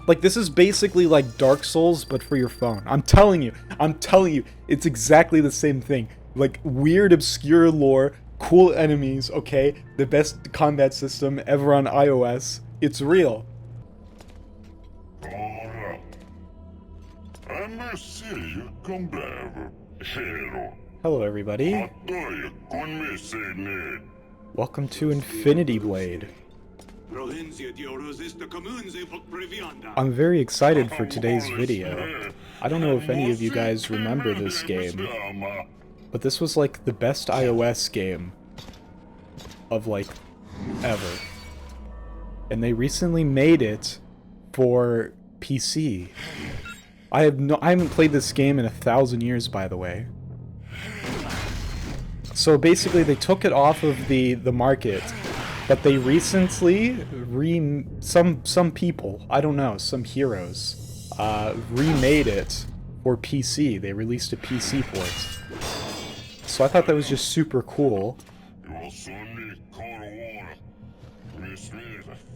Like, this is basically like Dark Souls, but for your phone. I'm telling you, it's exactly the same thing. Like, weird, obscure lore, cool enemies, okay? The best combat system ever on iOS. It's real. Hello, everybody. Welcome to Infinity Blade. I'm very excited for today's video. I don't know if any of you guys remember this game, but this was like the best iOS game of like ever. And they recently made it for PC. I haven't played this game in 1,000 years, by the way. So basically they took it off of the market, but they recently some people, I don't know, some heroes remade it for PC. They released a PC port. So I thought that was just super cool.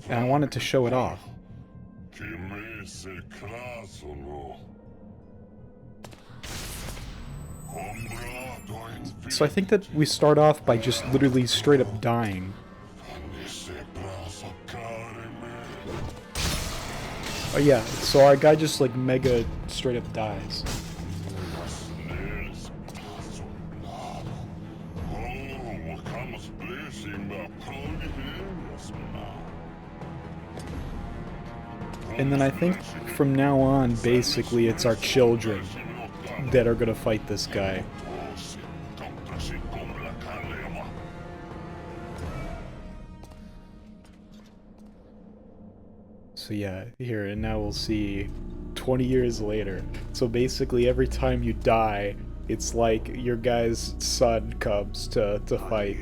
And I wanted to show it off. So I think that we start off by just literally straight up dying. Oh yeah, so our guy just like mega straight up dies. And then I think from now on, basically, it's our children that are gonna fight this guy. So yeah, here, and now we'll see 20 years later. So basically, every time you die, it's like your guy's son comes to fight.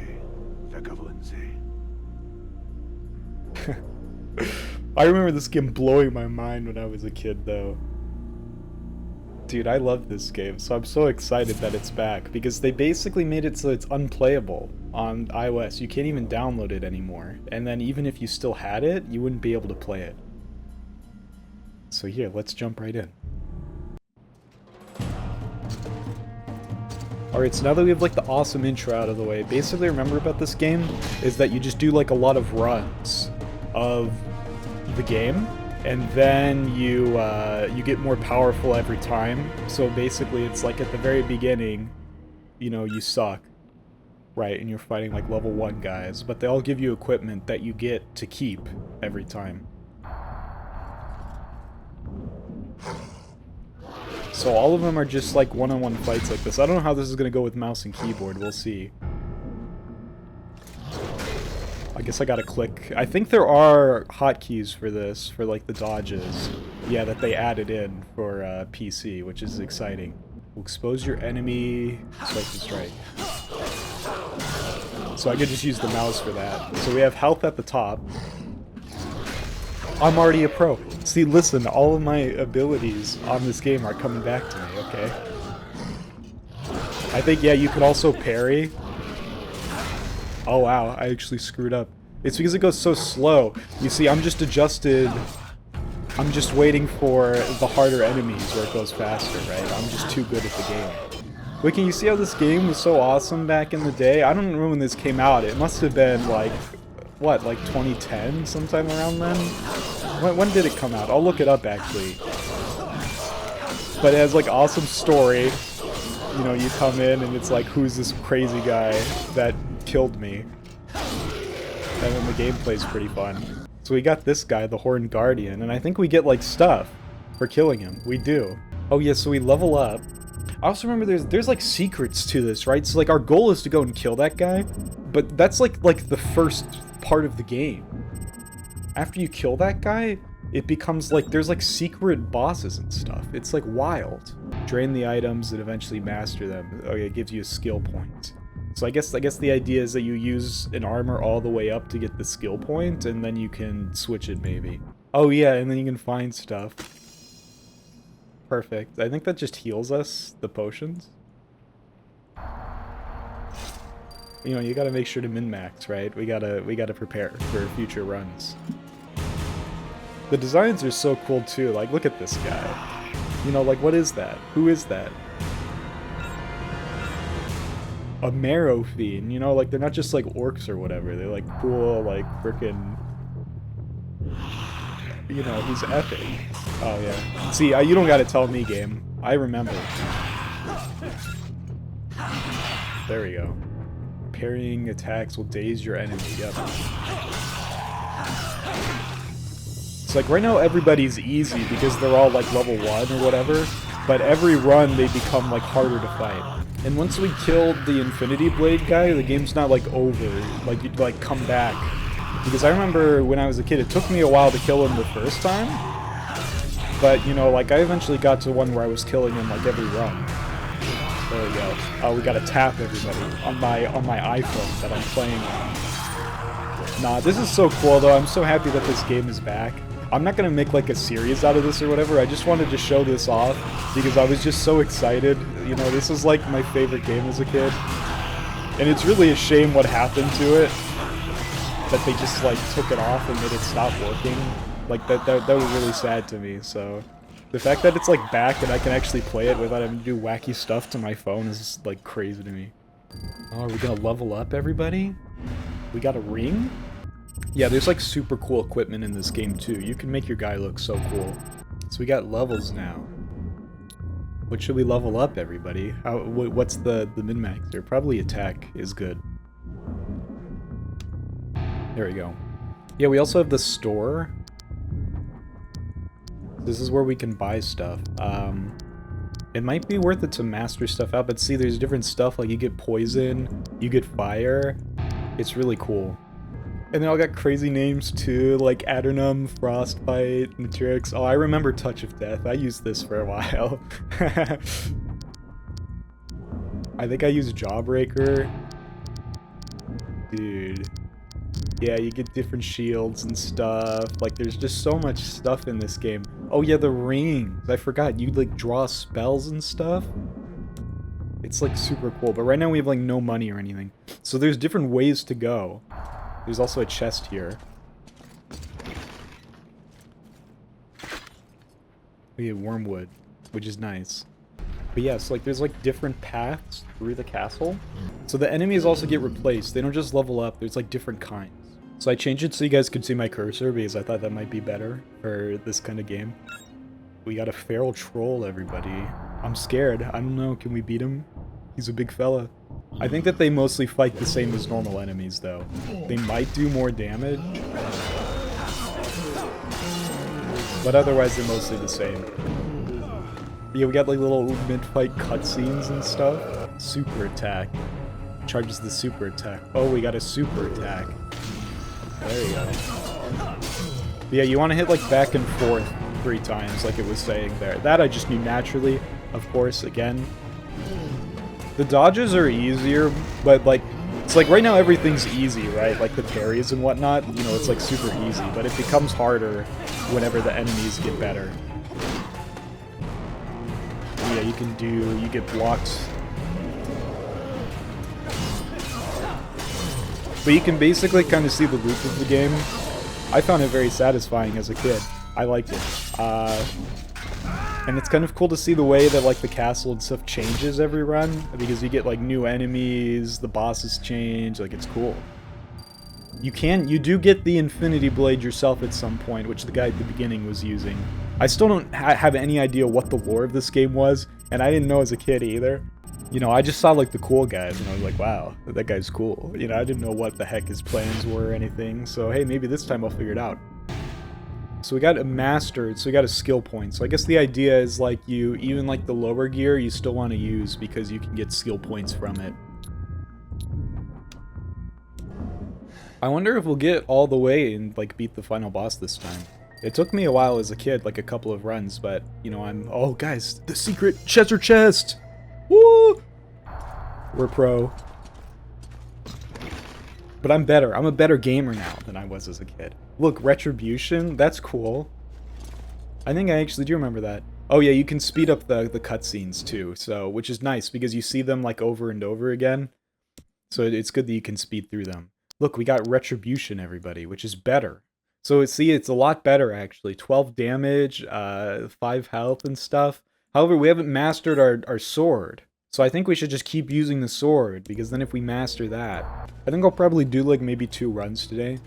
I remember this game blowing my mind when I was a kid, though. Dude, I love this game, so I'm so excited that it's back, because they basically made it so it's unplayable on iOS. You can't even download it anymore, and then even if you still had it, you wouldn't be able to play it. So here, let's jump right in. Alright, so now that we have like the awesome intro out of the way, basically remember about this game is that you just do like a lot of runs of the game, and then you get more powerful every time. So basically it's like at the very beginning, you know, you suck, right, and you're fighting like level 1 guys, but they all give you equipment that you get to keep every time. So all of them are just like one-on-one fights like this. I don't know how this is gonna go with mouse and keyboard, we'll see. I guess I gotta click. I think there are hotkeys for this, for like the dodges. Yeah, that they added in for PC, which is exciting. We'll expose your enemy, swipe and strike. So I could just use the mouse for that. So we have health at the top. I'm already a pro. See, listen, all of my abilities on this game are coming back to me, okay? I think, yeah, you could also parry. Oh wow, I actually screwed up. It's because it goes so slow. You see, I'm just adjusted. I'm just waiting for the harder enemies where it goes faster, right? I'm just too good at the game. Wait, can you see how this game was so awesome back in the day? I don't remember when this came out. It must have been like, what, like 2010, sometime around then? When did it come out? I'll look it up actually. But it has like awesome story. You know, you come in and it's like, who's this crazy guy that killed me? And then the gameplay's pretty fun. So we got this guy, the Horned Guardian, and I think we get like stuff for killing him. We do. Oh yeah, so we level up. I also remember there's like secrets to this, right? So like our goal is to go and kill that guy, but that's like the first part of the game. After you kill that guy, it becomes like there's like secret bosses and stuff. It's like wild. Drain the items and eventually master them. Okay, it gives you a skill point. So I guess the idea is that you use an armor all the way up to get the skill point, and then you can switch it maybe. Oh yeah, and then you can find stuff. Perfect. I think that just heals us, the potions. You know, you gotta make sure to min-max, right? We gotta prepare for future runs. The designs are so cool too. Like, look at this guy. You know, like, what is that? Who is that? A marrow fiend, you know, like, they're not just, like, orcs or whatever. They're, like, cool, like, frickin'... You know, he's epic. Oh, yeah. See, you don't gotta tell me, game. I remember. There we go. Parrying attacks will daze your enemy. Yep. It's like, right now everybody's easy because they're all, like, level 1 or whatever. But every run, they become, like, harder to fight. And once we killed the Infinity Blade guy, the game's not, like, over. Like, you'd, like, come back. Because I remember when I was a kid, it took me a while to kill him the first time. But, you know, like, I eventually got to one where I was killing him, like, every run. There we go. Oh, we gotta tap everybody on my iPhone that I'm playing on. Nah, this is so cool, though. I'm so happy that this game is back. I'm not gonna make, like, a series out of this or whatever. I just wanted to show this off because I was just so excited. You know, this was, like, my favorite game as a kid. And it's really a shame what happened to it. That they just, like, took it off and made it stop working. Like, that was really sad to me, so... The fact that it's, like, back and I can actually play it without having to do wacky stuff to my phone is, just, like, crazy to me. Oh, are we gonna level up, everybody? We got a ring? Yeah, there's, like, super cool equipment in this game, too. You can make your guy look so cool. So we got levels now. What should we level up, everybody? What's the min-max here? Probably attack is good. There we go. Yeah, we also have the store. This is where we can buy stuff. It might be worth it to master stuff out, but see, there's different stuff, like you get poison, you get fire. It's really cool. And they all got crazy names too, like Adernum, Frostbite, Matrix. Oh, I remember Touch of Death. I used this for a while. I think I used Jawbreaker. Dude. Yeah, you get different shields and stuff. Like, there's just so much stuff in this game. Oh yeah, the rings. I forgot. You, like, draw spells and stuff. It's, like, super cool. But right now we have, like, no money or anything. So there's different ways to go. There's also a chest here. We have wormwood, which is nice. But yeah, so, like, there's, like, different paths through the castle. So the enemies also get replaced. They don't just level up. There's, like, different kinds. So I changed it so you guys could see my cursor because I thought that might be better for this kind of game. We got a feral troll, everybody. I'm scared. I don't know. Can we beat him? He's a big fella. I think that they mostly fight the same as normal enemies, though. They might do more damage. But otherwise, they're mostly the same. Yeah, we got like little mid-fight cutscenes and stuff. Super attack. Charges the super attack. Oh, we got a super attack. There you go. But yeah, you want to hit like back and forth 3 times, like it was saying there. That I just knew naturally, of course, again. The dodges are easier, but like, it's like right now everything's easy, right? Like the parries and whatnot, you know, it's like super easy, but it becomes harder whenever the enemies get better. Yeah, you get blocked. But you can basically kind of see the loop of the game. I found it very satisfying as a kid. I liked it. And it's kind of cool to see the way that like the castle and stuff changes every run, because you get like new enemies, the bosses change, like it's cool. You do get the Infinity Blade yourself at some point, which the guy at the beginning was using. I still don't have any idea what the lore of this game was, and I didn't know as a kid either. You know, I just saw like the cool guys, and I was like, wow, that guy's cool. You know, I didn't know what the heck his plans were or anything, so hey, maybe this time I'll figure it out. So we got a mastered, so we got a skill point. So I guess the idea is like even like the lower gear, you still want to use because you can get skill points from it. I wonder if we'll get all the way and like beat the final boss this time. It took me a while as a kid, like a couple of runs, but you know, oh guys, the secret treasure chest! Woo! We're pro. But I'm better. I'm a better gamer now than I was as a kid. Look, Retribution, that's cool. I think I actually do remember that. Oh yeah, you can speed up the cutscenes too, so which is nice because you see them like over and over again. So it's good that you can speed through them. Look, we got Retribution, everybody, which is better. So see, it's a lot better actually. 12 damage, 5 health and stuff. However, we haven't mastered our sword. So I think we should just keep using the sword, because then if we master that, I think I'll probably do like maybe 2 runs today.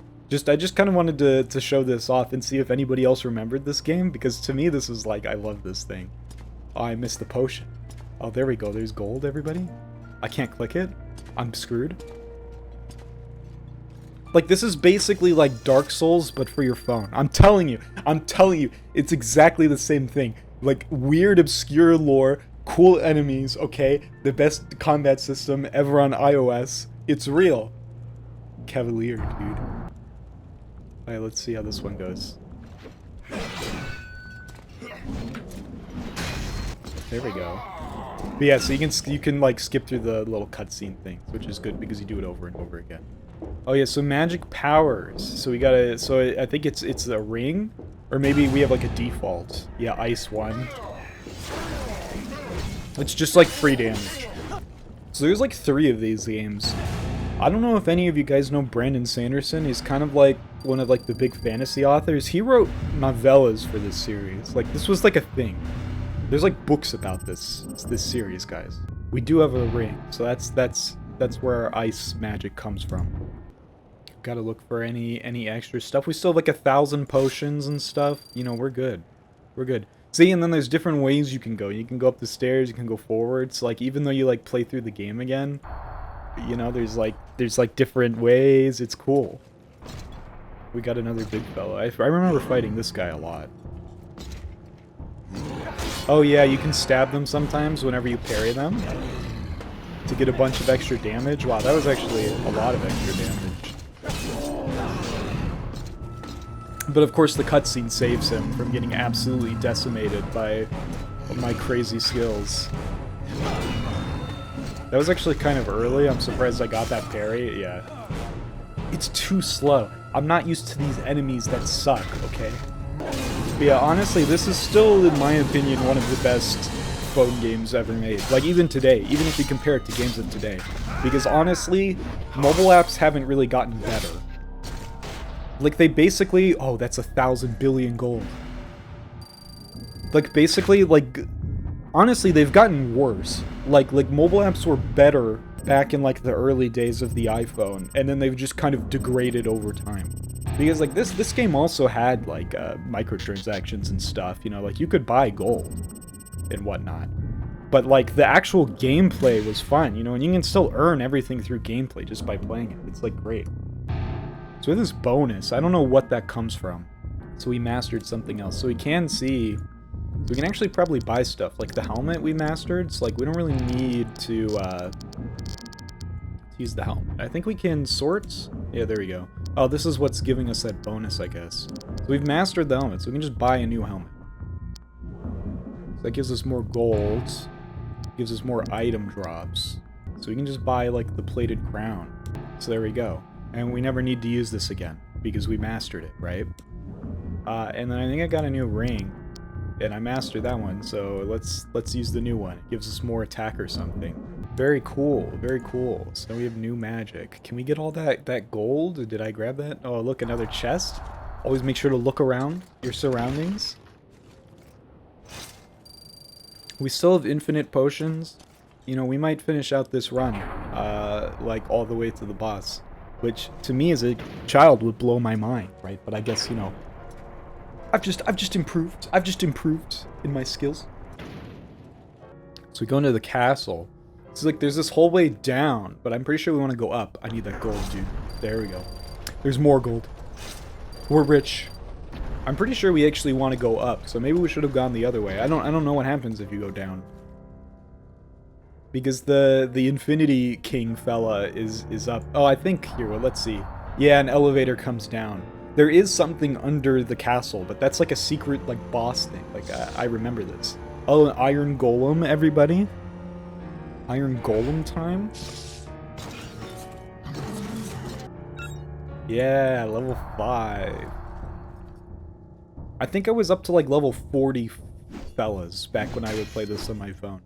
I just kind of wanted to show this off and see if anybody else remembered this game, because to me this is like, I love this thing. Oh, I missed the potion. Oh, there we go. There's gold, everybody. I can't click it. I'm screwed. Like, this is basically like Dark Souls, but for your phone. I'm telling you, it's exactly the same thing. Like, weird, obscure lore, cool enemies, okay? The best combat system ever on iOS. It's real. Cavalier, dude. Alright, let's see how this one goes. There we go. But yeah, so you can like skip through the little cutscene things, which is good because you do it over and over again. Oh yeah, so magic powers. So we gotta. So I think it's a ring, or maybe we have like a default. Yeah, ice 1. It's just like free damage. So there's like 3 of these games. I don't know if any of you guys know Brandon Sanderson. He's kind of like one of like the big fantasy authors. He wrote novellas for this series. Like, this was like a thing. There's like books about this series, guys. We do have a ring, so that's where our ice magic comes from. Gotta look for any extra stuff. We still have like 1,000 potions and stuff. You know, we're good. We're good. See, and then there's different ways you can go. You can go up the stairs, you can go forwards. Like, even though you like play through the game again, you know, there's like different ways. It's cool. We got another big fella. I remember fighting this guy a lot. Oh yeah, you can stab them sometimes whenever you parry them to get a bunch of extra damage. Wow, that was actually a lot of extra damage. But of course the cutscene saves him from getting absolutely decimated by my crazy skills. That was actually kind of early. I'm surprised I got that parry. Yeah. It's too slow. I'm not used to these enemies that suck, okay? But yeah, honestly, this is still, in my opinion, one of the best phone games ever made. Like, even today, even if you compare it to games of today. Because honestly, mobile apps haven't really gotten better. Like, they basically... Oh, that's 1,000 billion gold. Like, basically, like... Honestly, they've gotten worse. Like mobile apps were better back in, like, the early days of the iPhone. And then they've just kind of degraded over time. Because, like, this game also had, like, microtransactions and stuff. You know, like, you could buy gold and whatnot. But, like, the actual gameplay was fun, you know? And you can still earn everything through gameplay just by playing it. It's, like, great. So with this bonus, I don't know what that comes from. So we mastered something else. So we can see... So we can actually probably buy stuff. Like the helmet we mastered, so like we don't really need to use the helmet. I think we can sort. Yeah, there we go. Oh, this is what's giving us that bonus, I guess. So we've mastered the helmet, so we can just buy a new helmet. So that gives us more gold. Gives us more item drops. So we can just buy like the plated crown. So there we go. And we never need to use this again because we mastered it, right? And then I think I got a new ring. And I mastered that one, so let's use the new one. It gives us more attack or something. Very cool, very cool. So we have new magic. Can we get all that gold? Did I grab that? Oh, look, another chest. Always make sure to look around your surroundings. We still have infinite potions. You know, we might finish out this run, like all the way to the boss. Which, to me as a child, would blow my mind, right? But I guess, you know, I've just improved. I've just improved in my skills. So we go into the castle. It's like there's this whole way down, but I'm pretty sure we want to go up. I need that gold, dude. There we go. There's more gold. We're rich. I'm pretty sure we actually want to go up, so maybe we should have gone the other way. I don't know what happens if you go down. Because the Infinity King fella is up. Oh, I think here, well, let's see. Yeah, an elevator comes down. There is something under the castle, but that's like a secret, like, boss thing. Like, I remember this. Oh, an Iron Golem, everybody. Iron Golem time? Yeah, level 5. I think I was up to, like, level 40 fellas back when I would play this on my phone.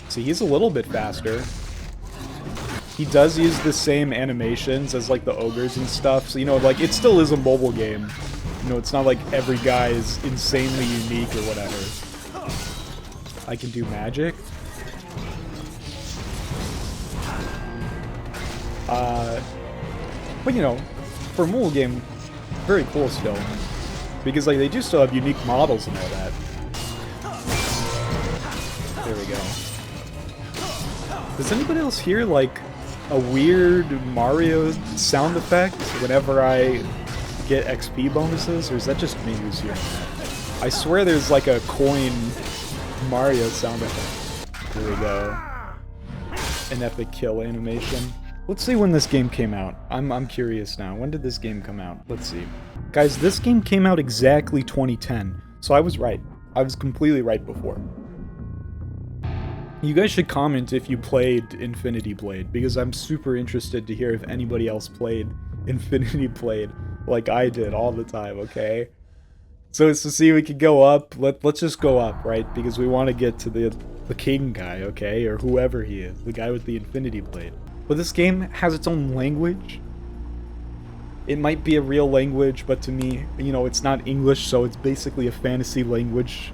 See, he's a little bit faster. he does use the same animations as like the ogres and stuff. So, you know, like it still is a mobile game. You know, it's not like every guy is insanely unique or whatever. I can do magic. But you know, for a mobile game, very cool still. Because like they do still have unique models and all that. There we go. Does anybody else hear like a weird Mario sound effect whenever I get XP bonuses, or is that just me who's hearing that? I swear there's like a coin Mario sound effect. There we go. An epic kill animation. Let's see when this game came out. I'm curious now. When did this game come out? Let's see. Guys, this game came out exactly 2010. So I was right. I was completely right before. You guys should comment if you played Infinity Blade, because I'm super interested to hear if anybody else played Infinity Blade like I did all the time, okay? So it's to see if we can go up. Let's just go up, right? Because we want to get to the king guy, okay? Or whoever he is, the guy with the Infinity Blade. But this game has its own language. It might be a real language, but to me, you know, it's not English, so it's basically a fantasy language.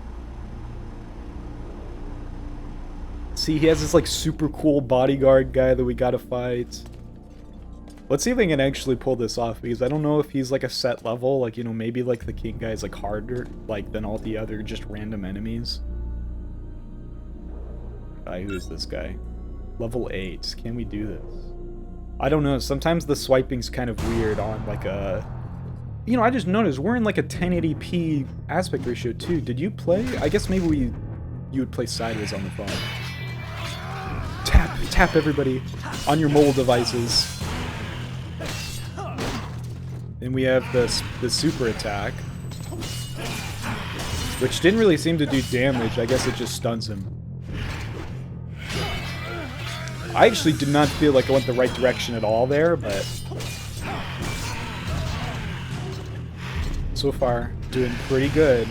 See, he has this like super cool bodyguard guy that we gotta fight. Let's see if I can actually pull this off, because I don't know if he's like a set level, like, you know, maybe like the king guy is like harder like than all the other just random enemies. Who is this guy? Level 8. Can we do this? I don't know. Sometimes the swiping's kind of weird on like a... You know, I just noticed we're in like a 1080p aspect ratio too. Did you play? I guess maybe you would play sideways on the phone. Tap everybody on your mobile devices. And we have the super attack, which didn't really seem to do damage. I guess it just stuns him. I actually did not feel like I went the right direction at all there, but so far, doing pretty good.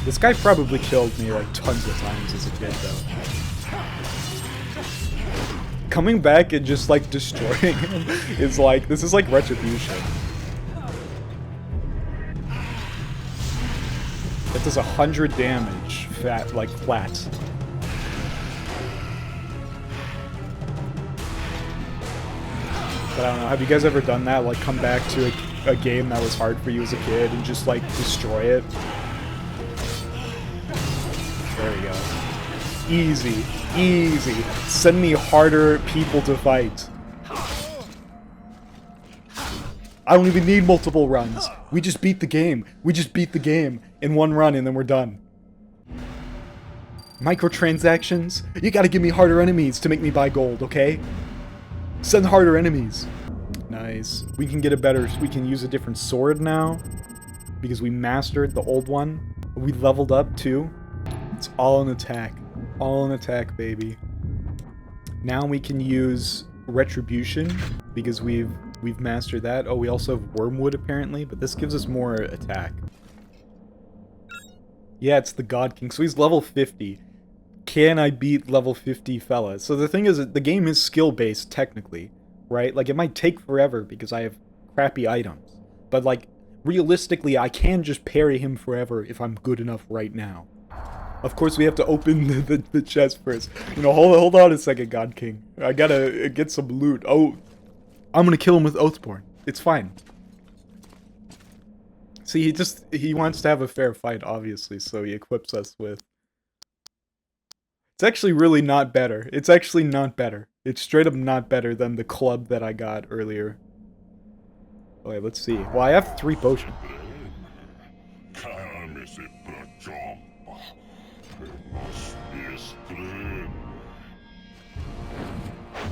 This guy probably killed me like tons of times as a kid, though. Coming back and just like destroying him is like, this is like retribution. That does 100 damage, flat. But I don't know, have you guys ever done that? Like come back to a game that was hard for you as a kid and just like destroy it? There we go. Easy. Easy. Send me harder people to fight. I don't even need multiple runs. We just beat the game. We just beat the game in one run and then we're done. Microtransactions? You gotta give me harder enemies to make me buy gold, okay? Send harder enemies. Nice. We can get a better... We can use a different sword now. Because we mastered the old one. We leveled up too. It's all an attack. All an attack, baby. Now we can use Retribution. Because we've mastered that. Oh, we also have Wormwood apparently. But this gives us more attack. Yeah, it's the God King. So he's level 50. Can I beat level 50 fella? So the thing is, the game is skill-based, technically, right? Like, it might take forever because I have crappy items. But, like, realistically, I can just parry him forever if I'm good enough right now. Of course, we have to open the chest first. You know, hold on a second, God King. I gotta get some loot. Oh, I'm gonna kill him with Oathborn. It's fine. See, he wants to have a fair fight, obviously, so he equips us with... It's actually really not better. It's actually not better. It's straight up not better than the club that I got earlier. Okay, let's see. Well, I have 3 potions.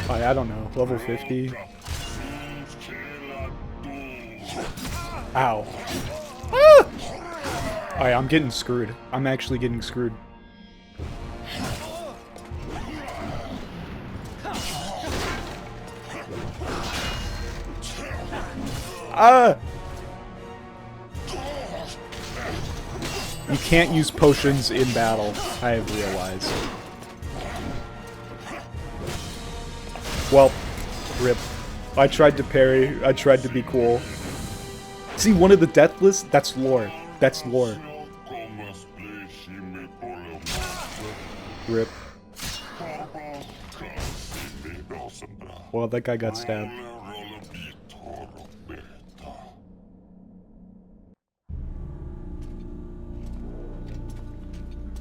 I don't know. Level 50. Ow. Ah! Alright, I'm getting screwed. I'm actually getting screwed. Ah! You can't use potions in battle, I have realized. Well, rip. I tried to parry, I tried to be cool. See, one of the deathless? That's lore. That's lore. Rip. Well, that guy got stabbed.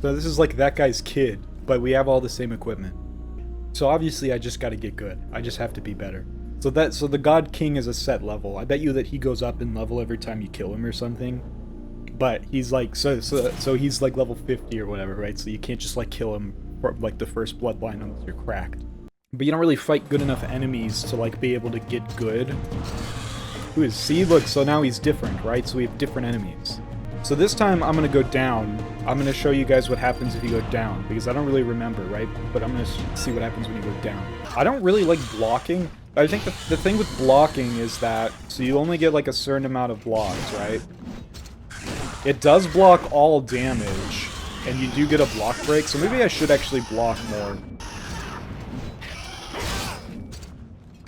So this is like that guy's kid, but we have all the same equipment. So obviously I just gotta get good. I just have to be better. So the God King is a set level. I bet you that he goes up in level every time you kill him or something. But he's like, so he's like level 50 or whatever, right? So you can't just like kill him for like the first bloodline unless you're cracked. But you don't really fight good enough enemies to like be able to get good. See, look, so now he's different, right? So we have different enemies. So this time I'm gonna go down. I'm gonna show you guys what happens if you go down, because I don't really remember, right? But I'm gonna see what happens when you go down. I don't really like blocking. I think the thing with blocking is that, so you only get like a certain amount of blocks, right? It does block all damage, and you do get a block break, so maybe I should actually block more.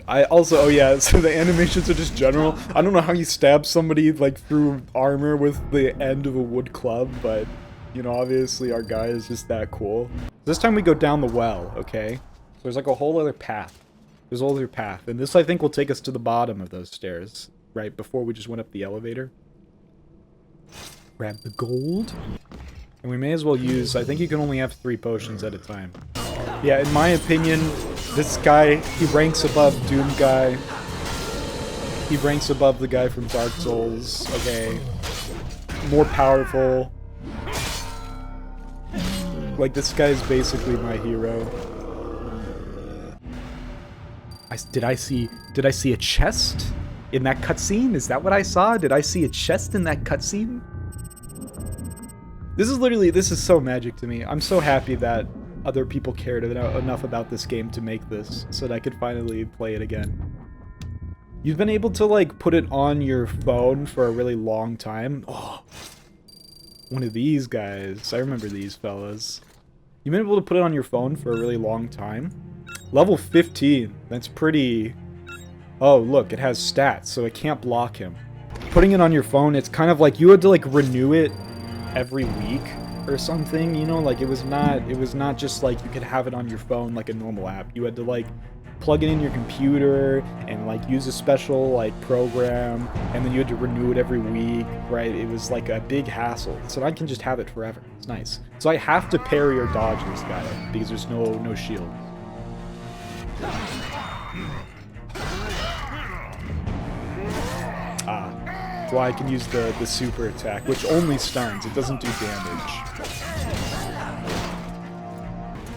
I also, oh yeah, so the animations are just general. I don't know how you stab somebody, like, through armor with the end of a wood club, but, you know, obviously our guy is just that cool. This time we go down the well, okay? So there's, like, a whole other path. There's a whole other path, and this, I think, will take us to the bottom of those stairs, right, before we just went up the elevator. Grab the gold. And we may as well use, I think you can only have 3 potions at a time. Yeah, in my opinion, this guy, he ranks above Doom Guy. He ranks above the guy from Dark Souls, okay? More powerful. Like, this guy is basically my hero. Did I see a chest in that cutscene? Is that what I saw? Did I see a chest in that cutscene? This is so magic to me. I'm so happy that other people cared enough about this game to make this, so that I could finally play it again. You've been able to, like, put it on your phone for a really long time. Oh, one of these guys. I remember these fellas. You've been able to put it on your phone for a really long time? Level 15. That's pretty... Oh, look, it has stats, so it can't block him. Putting it on your phone, it's kind of like you had to, like, renew it every week or something, you know, like it was not just like you could have it on your phone like a normal app. You had to like plug it in your computer and like use a special like program, and then you had to renew it every week, right? It was like a big hassle. So I can just have it forever. It's nice. So I have to parry or dodge this guy because there's no shield. That's why I can use the super attack, which only stuns. It doesn't do damage.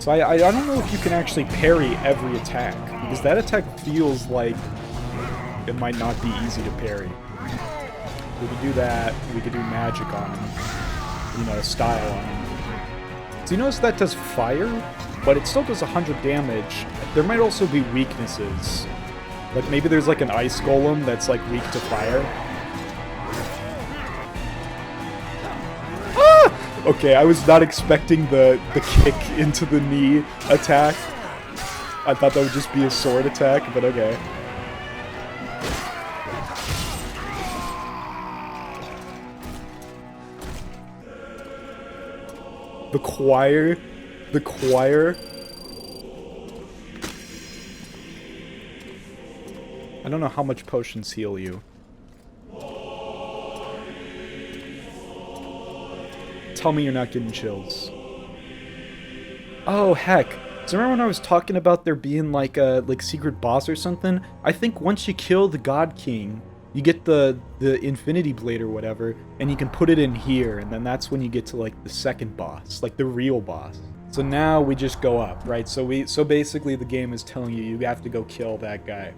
So I don't know if you can actually parry every attack, because that attack feels like it might not be easy to parry. We could do that, we could do magic on him, you know, style on him. So you notice that does fire, but it still does 100 damage. There might also be weaknesses. Like maybe there's like an ice golem that's like weak to fire. Okay, I was not expecting the kick into the knee attack. I thought that would just be a sword attack, but okay. The choir. I don't know how much potions heal you. Tell me you're not getting chills. Oh, heck. So remember when I was talking about there being like a secret boss or something? I think once you kill the God King, you get the Infinity Blade or whatever, and you can put it in here, and then that's when you get to like the second boss, like the real boss. So now we just go up, right? So basically the game is telling you have to go kill that guy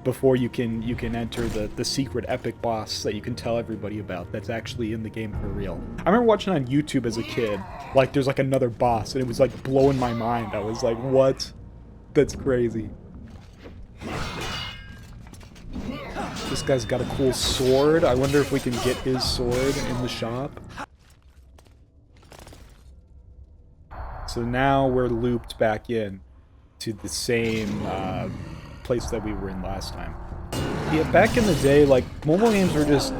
before you can enter the secret epic boss that you can tell everybody about that's actually in the game for real. I remember watching on YouTube as a kid, like there's like another boss, and it was like blowing my mind. I was like, what? That's crazy. This guy's got a cool sword. I wonder if we can get his sword in the shop. So now we're looped back in to the same place that we were in last time. Yeah, back in the day, like, mobile games were just...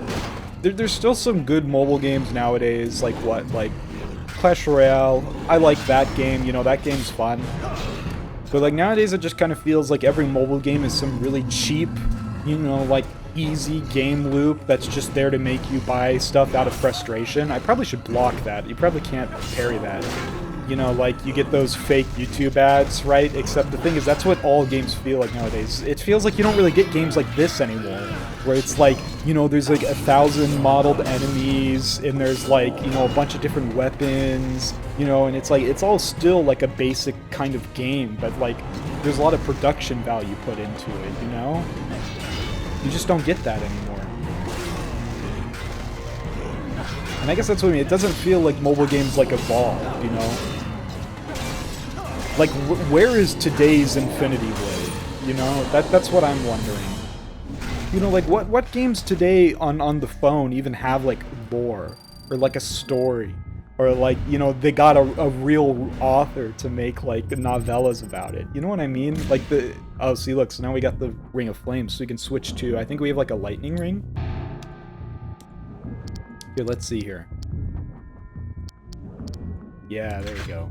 There's still some good mobile games nowadays, like what? Like, Clash Royale. I like that game, you know, that game's fun. But, like, nowadays it just kind of feels like every mobile game is some really cheap, you know, like, easy game loop that's just there to make you buy stuff out of frustration. I probably should block that. You probably can't parry that. You know, like, you get those fake YouTube ads, right? Except the thing is, that's what all games feel like nowadays. It feels like you don't really get games like this anymore, where it's like, you know, there's like 1,000 modeled enemies, and there's like, you know, a bunch of different weapons, you know, and it's like, it's all still like a basic kind of game, but like, there's a lot of production value put into it, you know? You just don't get that anymore. And I guess that's what I mean. It doesn't feel like mobile games like evolved, you know? Like, where is today's Infinity Blade? You know, that's what I'm wondering. You know, like, what games today on the phone even have, like, lore? Or, like, a story? Or, like, you know, they got a real author to make, like, novellas about it. You know what I mean? Like, the... Oh, see, look, so now we got the Ring of Flames, so we can switch to... I think we have, like, a lightning ring? Here, let's see here. Yeah, there we go.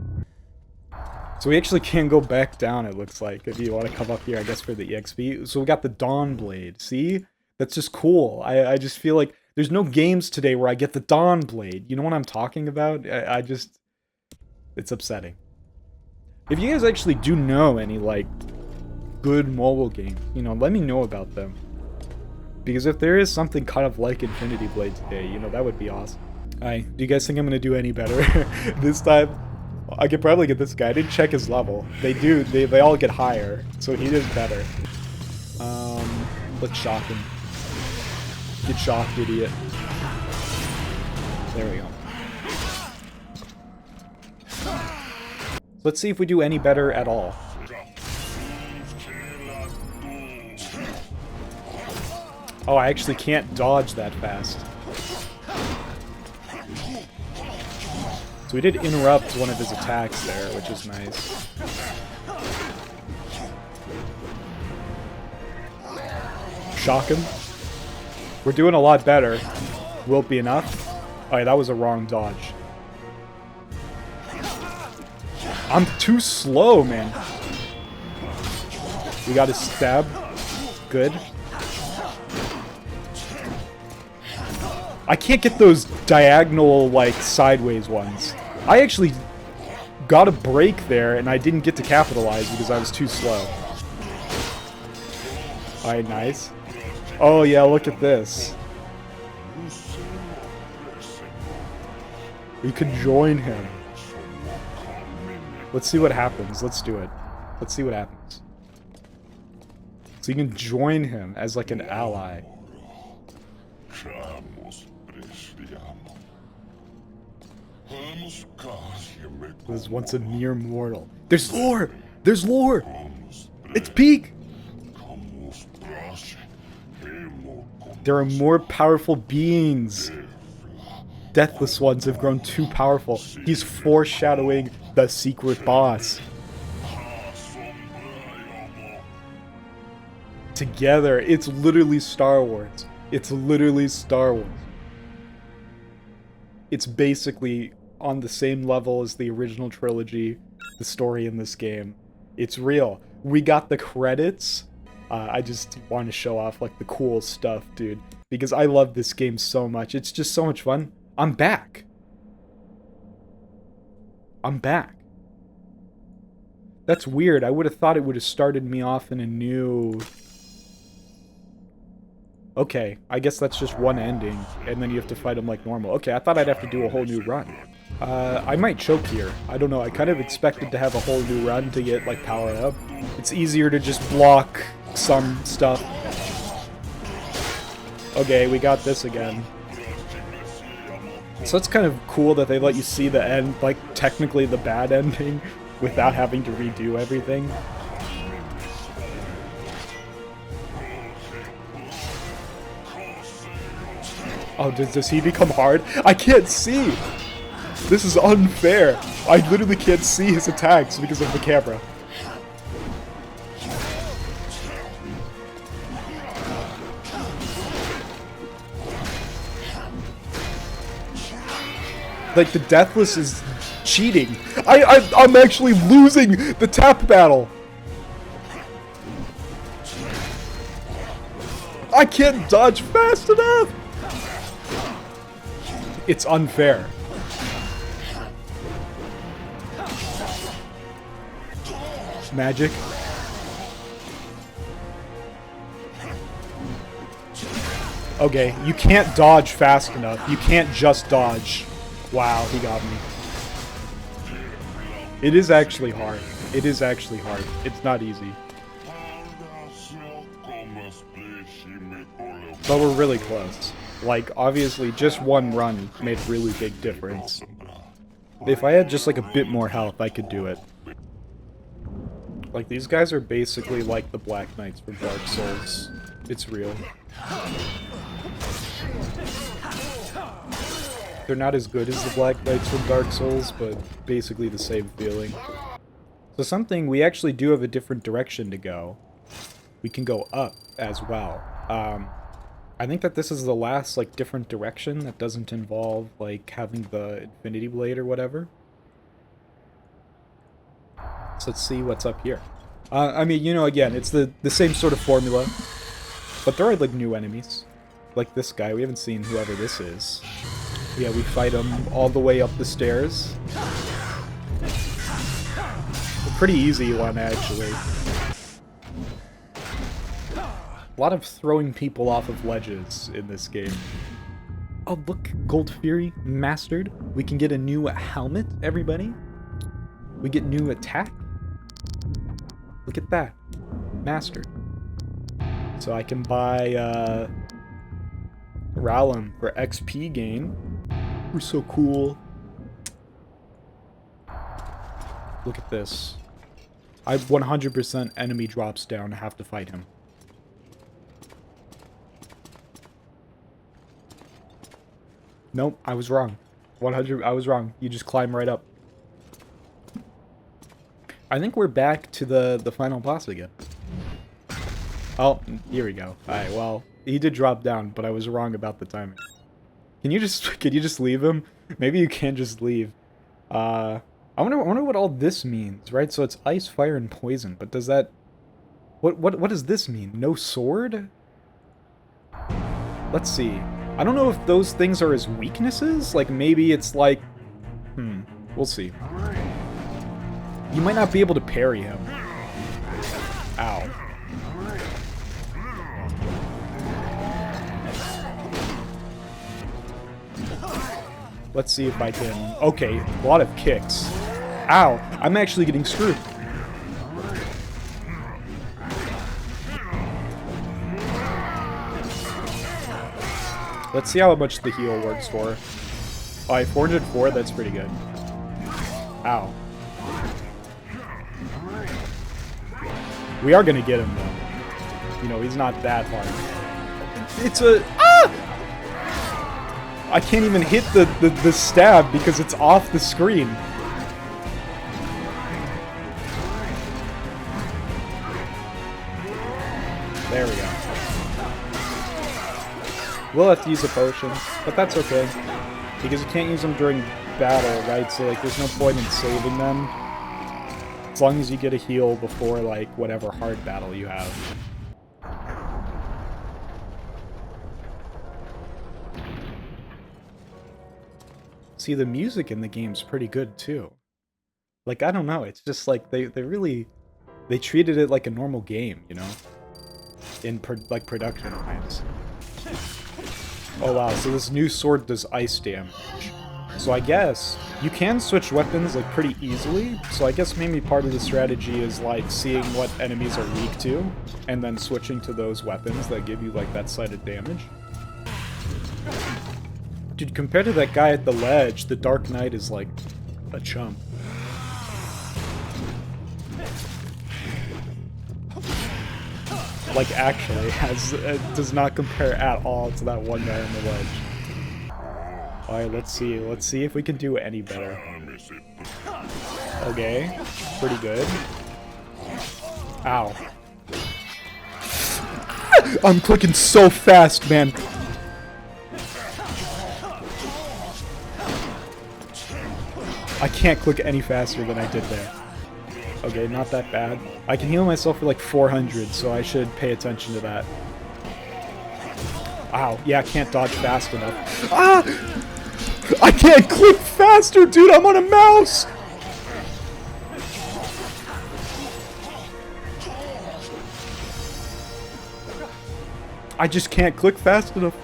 So we actually can go back down, it looks like, if you want to come up here, I guess, for the EXP. So we got the Dawn Blade, see? That's just cool. I just feel like there's no games today where I get the Dawn Blade. You know what I'm talking about? I just... It's upsetting. If you guys actually do know any, like, good mobile games, you know, let me know about them. Because if there is something kind of like Infinity Blade today, you know, that would be awesome. Alright, do you guys think I'm going to do any better this time? I could probably get this guy. I didn't check his level. They do. They all get higher, so he did better. Let's shock him. Get shocked, idiot. There we go. Let's see if we do any better at all. Oh, I actually can't dodge that fast. So we did interrupt one of his attacks there, which is nice. Shock him. We're doing a lot better. Will it be enough? Alright, that was a wrong dodge. I'm too slow, man. We got his stab. Good. I can't get those diagonal, like, sideways ones. I actually got a break there, and I didn't get to capitalize because I was too slow. Alright, nice. Oh, yeah, look at this. We could join him. Let's see what happens. Let's do it. Let's see what happens. So you can join him as, like, an ally. Was once a mere mortal. There's lore! There's lore! It's peak! There are more powerful beings. Deathless ones have grown too powerful. He's foreshadowing the secret boss. Together, it's literally Star Wars. It's literally Star Wars. It's basically on the same level as the original trilogy, the story in this game. It's real. We got the credits. I just want to show off, like, the cool stuff, dude. Because I love this game so much. It's just so much fun. I'm back. I'm back. That's weird. I would have thought it would have started me off in a new... Okay, I guess that's just one ending, and then you have to fight him like normal. Okay, I thought I'd have to do a whole new run. I might choke here. I don't know, I kind of expected to have a whole new run to get, like, power up. It's easier to just block some stuff. Okay, we got this again. So it's kind of cool that they let you see the end, like, technically the bad ending, without having to redo everything. Oh, does he become hard? I can't see! This is unfair. I literally can't see his attacks because of the camera. Like, the Deathless is cheating. I'm actually losing the tap battle. I can't dodge fast enough. It's unfair. Magic. Okay, you can't dodge fast enough. You can't just dodge. Wow, he got me. It is actually hard. It is actually hard. It's not easy. But we're really close. Like, obviously, just one run made a really big difference. If I had just, like, a bit more health, I could do it. Like, these guys are basically like the Black Knights from Dark Souls. It's real. They're not as good as the Black Knights from Dark Souls, but basically the same feeling. So something, we actually do have a different direction to go. We can go up as well. I think that this is the last, like, different direction that doesn't involve, like, having the Infinity Blade or whatever. So let's see what's up here. I mean, you know, again, it's the same sort of formula. But there are, like, new enemies. Like this guy. We haven't seen whoever this is. Yeah, we fight him all the way up the stairs. A pretty easy one, actually. A lot of throwing people off of ledges in this game. Oh, look. Gold Fury mastered. We can get a new helmet, everybody. We get new attack. Look at that. Mastered. So I can buy, Ralum for XP gain. We're so cool. Look at this. I 100% enemy drops down. I have to fight him. Nope, I was wrong. 100, I was wrong. You just climb right up. I think we're back to the final boss again. Oh, here we go. Alright, well, he did drop down, but I was wrong about the timing. Can you just leave him? Maybe you can just leave. I wonder what all this means, right? So it's ice, fire, and poison, but does that... What does this mean? No sword? Let's see. I don't know if those things are his weaknesses. Like, maybe it's like... We'll see. You might not be able to parry him. Ow. Let's see if I can... Okay, a lot of kicks. Ow, I'm actually getting screwed. Let's see how much the heal works for. Alright, 404, that's pretty good. Ow. We are gonna get him, though. You know, he's not that hard. It's a... Ah! I can't even hit the stab because it's off the screen. There we go. We'll have to use a potion, but that's okay. Because you can't use them during battle, right? So, like, there's no point in saving them. As long as you get a heal before, like, whatever hard battle you have. See, the music in the game's pretty good, too. Like, I don't know, it's just like, they really... They treated it like a normal game, you know? In, production-wise. Oh wow, so this new sword does ice damage. So I guess you can switch weapons, like, pretty easily. So I guess maybe part of the strategy is, like, seeing what enemies are weak to, and then switching to those weapons that give you, like, that sided damage. Dude, compared to that guy at the ledge, the Dark Knight is, like, a chump. Like, actually, does not compare at all to that one guy on the ledge. Alright, let's see. Let's see if we can do any better. Okay, pretty good. Ow. I'm clicking so fast, man. I can't click any faster than I did there. Okay, not that bad. I can heal myself for like 400, so I should pay attention to that. Ow, yeah, I can't dodge fast enough. Ah! I can't click faster, dude! I'm on a mouse! I just can't click fast enough.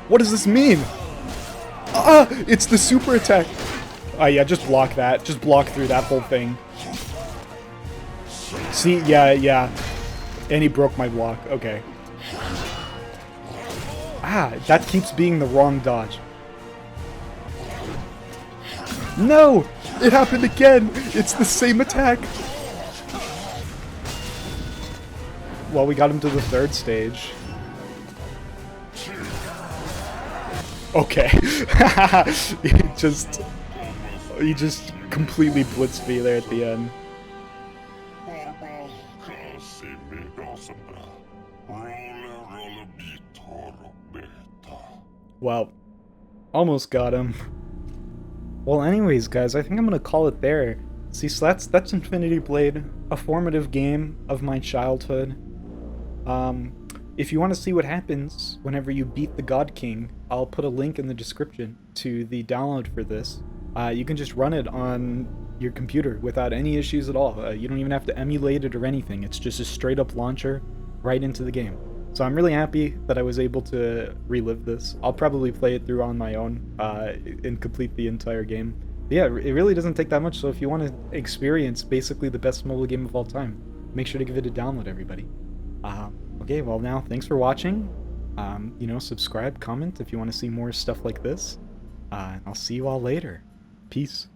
What does this mean? Ah! It's the super attack! Oh yeah, just block that. Just block through that whole thing. See? Yeah. And he broke my block. Okay. Ah, that keeps being the wrong dodge. No! It happened again! It's the same attack! Well, we got him to the 3rd stage. Okay. He just completely blitzed me there at the end. Well, almost got him. Well, anyways, guys, I think I'm gonna call it there. See, so that's Infinity Blade, a formative game of my childhood. If you want to see what happens whenever you beat the God King, I'll put a link in the description to the download for this. You can just run it on your computer without any issues at all. You don't even have to emulate it or anything. It's just a straight up launcher right into the game. So I'm really happy that I was able to relive this. I'll probably play it through on my own and complete the entire game. But yeah, it really doesn't take that much, so if you want to experience basically the best mobile game of all time, make sure to give it a download, everybody. Okay, well now, thanks for watching. You know, subscribe, comment if you want to see more stuff like this. I'll see you all later. Peace.